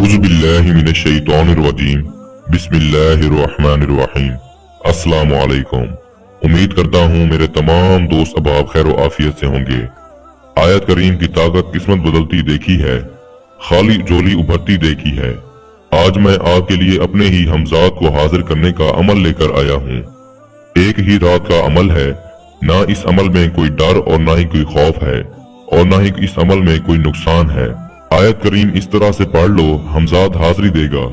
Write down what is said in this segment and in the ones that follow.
औज़ुबिल्लाहिमिनश्शैतानिर्रजीम बिस्मिल्लाहिर्रहमानिर्रहीम। अस्सलामु अलैकुम। उम्मीद करता हूँ मेरे तमाम दोस्त अहबाब खैर व आफियत से होंगे। आयत करीम की ताकत किस्मत बदलती देखी है, खाली झोली उभरती देखी है। आज मैं आपके लिए अपने ही हमजाद को हाजिर करने का अमल लेकर आया हूँ। एक ही रात का अमल है, ना इस अमल में कोई डर और ना ही कोई खौफ है और ना ही इस अमल में कोई नुकसान है। आयत करीम इस तरह से पढ़ लो, हमजाद हाजिरी देगा।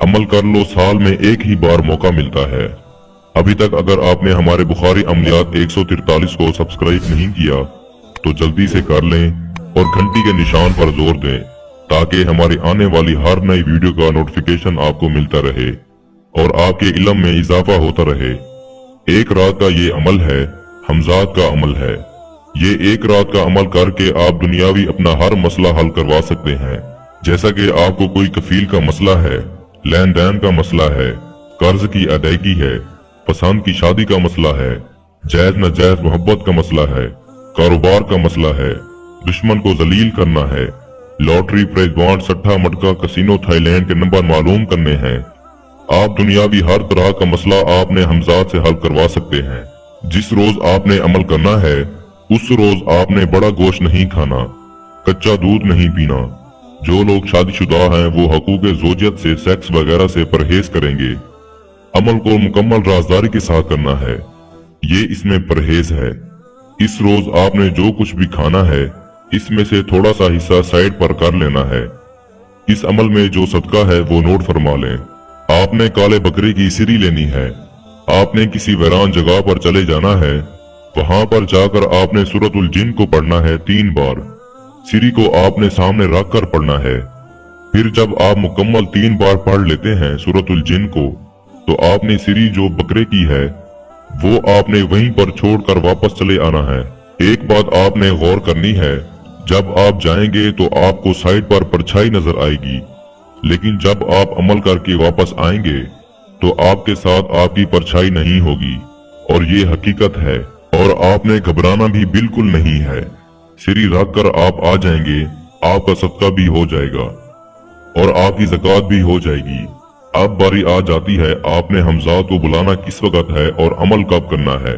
अमल कर लो, साल में एक ही बार मौका मिलता है। अभी तक अगर आपने हमारे बुखारी अमलियात 143 को सब्सक्राइब नहीं किया तो जल्दी से कर लें और घंटी के निशान पर जोर दें ताकि हमारी आने वाली हर नई वीडियो का नोटिफिकेशन आपको मिलता रहे और आपके इल्म में इजाफा होता रहे। एक रात का ये अमल है, हमजाद का अमल है। ये एक रात का अमल करके आप दुनियावी अपना हर मसला हल करवा सकते हैं। जैसा कि आपको कोई कफील का मसला है, लेन देन का मसला है, कर्ज की अदायगी है, पसंद की शादी का मसला है, जायज नाजायज मोहब्बत का मसला है, कारोबार का मसला है, दुश्मन को जलील करना है, लॉटरी प्राइज बॉन्ड सट्टा मटका कसिनो थाईलैंड के नंबर मालूम करने हैं। आप दुनियावी हर तरह का मसला आपने हमजाद से हल करवा सकते हैं। जिस रोज आपने अमल करना है उस रोज आपने बड़ा गोश्त नहीं खाना, कच्चा दूध नहीं पीना। जो लोग शादीशुदा हैं वो हकूक ज़ौजियत से, सेक्स वगैरह से परहेज करेंगे। अमल को मुकम्मल राजदारी के साथ करना है, ये इसमें परहेज है। इस रोज आपने जो कुछ भी खाना है इसमें से थोड़ा सा हिस्सा साइड पर कर लेना है। इस अमल में जो सदका है वो नोट फरमा लें। आपने काले बकरे की सिरी लेनी है। आपने किसी वीरान जगह पर चले जाना है, वहां पर जाकर आपने सूरतुल जिन को पढ़ना है 3 बार। सिरी को आपने सामने रख कर पढ़ना है। फिर जब आप मुकम्मल 3 बार पढ़ लेते हैं सूरतुल जिन को, तो आपने सिरी जो बकरे की है वो आपने वहीं पर छोड़कर वापस चले आना है। एक बात आपने गौर करनी है, जब आप जाएंगे तो आपको साइड पर परछाई नजर आएगी, लेकिन जब आप अमल करके वापस आएंगे तो आपके साथ आपकी परछाई नहीं होगी और ये हकीकत है। और आपने घबराना भी बिल्कुल नहीं है। सिरी रख कर आप आ जाएंगे, आपका सदका भी हो जाएगा और आपकी ज़कात भी हो जाएगी। अब बारी आ जाती है आपने हमजाद को बुलाना किस वक्त है और अमल कब करना है।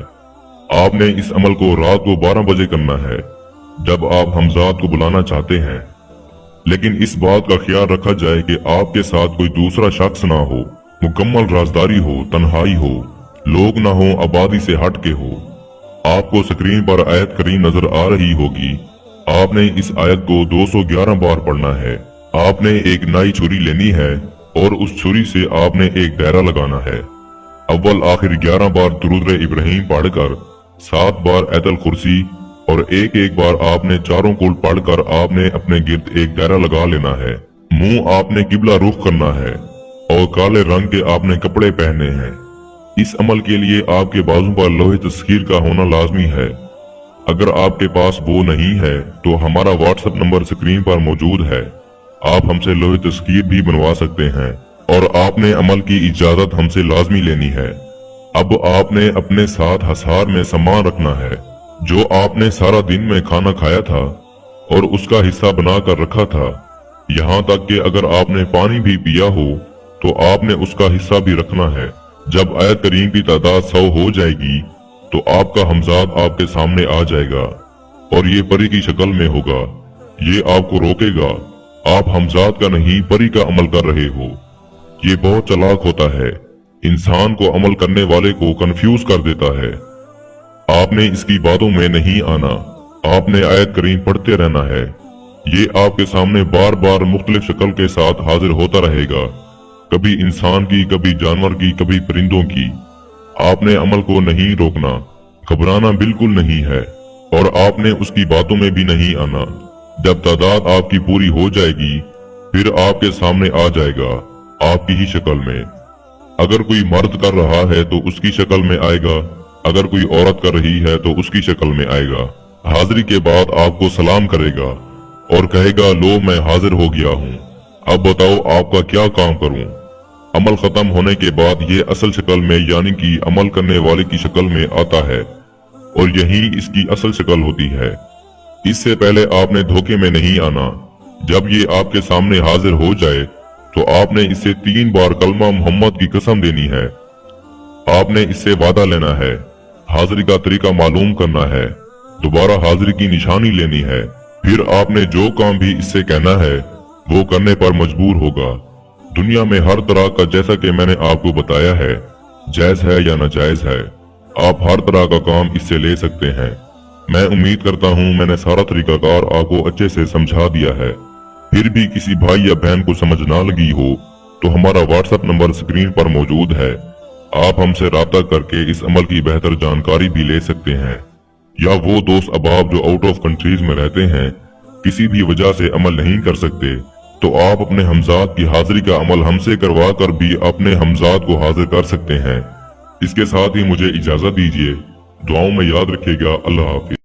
आपने इस अमल को रात को 12 बजे करना है जब आप हमजाद को बुलाना चाहते हैं। लेकिन इस बात का ख्याल रखा जाए कि आपके साथ कोई दूसरा शख्स ना हो, मुकम्मल राजदारी हो, तन्हाई हो, लोग ना हो, आबादी से हट के हो। आपको स्क्रीन पर आयत करीम नजर आ रही होगी। आपने इस आयत को 211 बार पढ़ना है। आपने एक नई छुरी लेनी है और उस छुरी से आपने एक दायरा लगाना है। अव्वल आखिर 11 बार दुरूद इब्राहिम पढ़कर 7 बार आयतुल कुर्सी और एक बार आपने चारों कुल पढ़कर आपने अपने गिर्द एक दायरा लगा लेना है। मुंह आपने किबला रुख करना है और काले रंग के आपने कपड़े पहने हैं। इस अमल के लिए आपके बाजू पर लोहे तस्खीर का होना लाजमी है। अगर आपके पास वो नहीं है तो हमारा व्हाट्सएप नंबर स्क्रीन पर मौजूद है। आप हमसे लोहे तस्खीर भी बनवा सकते हैं और आपने अमल की इजाजत हमसे लाजमी लेनी है। अब आपने अपने साथ हसार में सामान रखना है। जो आपने सारा दिन में खाना खाया था और उसका हिस्सा बना कर रखा था, यहाँ तक कि अगर आपने पानी भी पिया हो तो आपने उसका हिस्सा भी रखना है। जब आयत करीम की तादाद 100 हो जाएगी तो आपका हमजाद आपके सामने आ जाएगा और ये परी की शक्ल में होगा। ये आपको रोकेगा, आप हमजाद का नहीं परी का अमल कर रहे हो। ये बहुत चालाक होता है, इंसान को अमल करने वाले को कंफ्यूज कर देता है। आपने इसकी बातों में नहीं आना, आपने आयत करीम पढ़ते रहना है। ये आपके सामने बार बार मुख्तलिफ शक्ल के साथ हाजिर होता रहेगा, कभी इंसान की, कभी जानवर की, कभी परिंदों की। आपने अमल को नहीं रोकना, घबराना बिल्कुल नहीं है और आपने उसकी बातों में भी नहीं आना। जब तादाद आपकी पूरी हो जाएगी फिर आपके सामने आ जाएगा आपकी ही शक्ल में। अगर कोई मर्द कर रहा है तो उसकी शक्ल में आएगा, अगर कोई औरत कर रही है तो उसकी शक्ल में आएगा। हाजिरी के बाद आपको सलाम करेगा और कहेगा, लो मैं हाजिर हो गया हूँ, अब बताओ आपका क्या काम करूँ। अमल खत्म होने के बाद ये असल शक्ल में यानी कि अमल करने वाले की शक्ल में आता है और यही इसकी असल शक्ल होती है। इससे पहले आपने धोखे में नहीं आना। जब ये आपके सामने हाजिर हो जाए तो आपने इससे 3 बार कलमा मोहम्मद की कसम देनी है। आपने इससे वादा लेना है, हाजिरी का तरीका मालूम करना है, दोबारा हाजिरी की निशानी लेनी है। फिर आपने जो काम भी इससे कहना है वो करने पर मजबूर होगा। दुनिया में हर तरह का, जैसा कि मैंने आपको बताया है, जायज है या नाजायज है, आप हर तरह का काम इससे ले सकते हैं। मैं उम्मीद करता हूँ मैंने सारा तरीकाकार आपको अच्छे से समझा दिया है। फिर भी किसी भाई या बहन को समझ ना लगी हो तो हमारा व्हाट्सएप नंबर स्क्रीन पर मौजूद है। आप हमसे राब्ता करके इस अमल की बेहतर जानकारी भी ले सकते हैं। या वो दोस्त अहबाब जो आउट ऑफ कंट्रीज में रहते हैं, किसी भी वजह से अमल नहीं कर सकते, तो आप अपने हमजाद की हाजिरी का अमल हमसे करवा कर भी अपने हमजाद को हाजिर कर सकते हैं। इसके साथ ही मुझे इजाजत दीजिए। दुआओं में याद रखिएगा। अल्लाह हाफिज।